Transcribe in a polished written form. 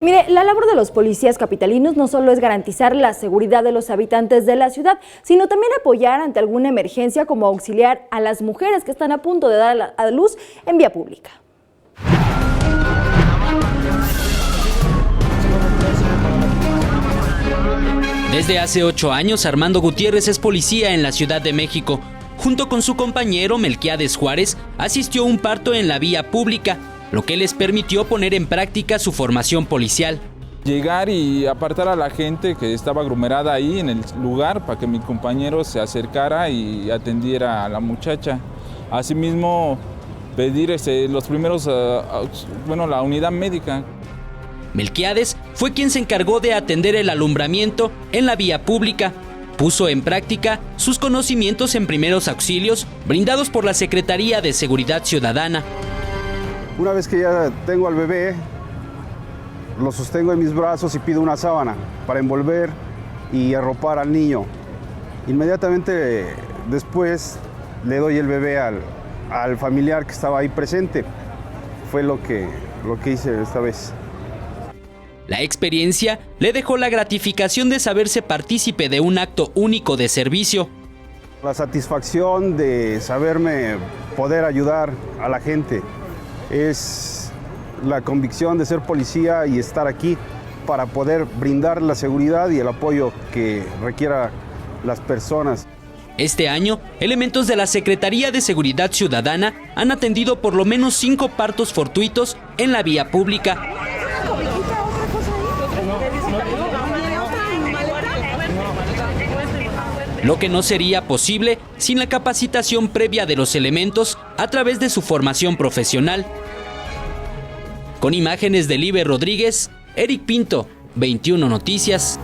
Mire, la labor de los policías capitalinos no solo es garantizar la seguridad de los habitantes de la ciudad, sino también apoyar ante alguna emergencia, como auxiliar a las mujeres que están a punto de dar a luz en vía pública. Desde hace 8 años, Armando Gutiérrez es policía en la Ciudad de México. Junto con su compañero Melquiades Juárez, asistió a un parto en la vía pública, lo que les permitió poner en práctica su formación policial. Llegar y apartar a la gente que estaba aglomerada ahí en el lugar para que mi compañero se acercara y atendiera a la muchacha. Asimismo, pedir los primeros, la unidad médica. Melquiades fue quien se encargó de atender el alumbramiento en la vía pública. Puso en práctica sus conocimientos en primeros auxilios brindados por la Secretaría de Seguridad Ciudadana. Una vez que ya tengo al bebé, lo sostengo en mis brazos y pido una sábana para envolver y arropar al niño. Inmediatamente después le doy el bebé al familiar que estaba ahí presente. Fue lo que hice esta vez. La experiencia le dejó la gratificación de saberse partícipe de un acto único de servicio. La satisfacción de saberme poder ayudar a la gente. Es la convicción de ser policía y estar aquí para poder brindar la seguridad y el apoyo que requiera las personas. Este año, elementos de la Secretaría de Seguridad Ciudadana han atendido por lo menos 5 partos fortuitos en la vía pública. Lo que no sería posible sin la capacitación previa de los elementos a través de su formación profesional. Con imágenes de Liber Rodríguez, Eric Pinto, 21 Noticias.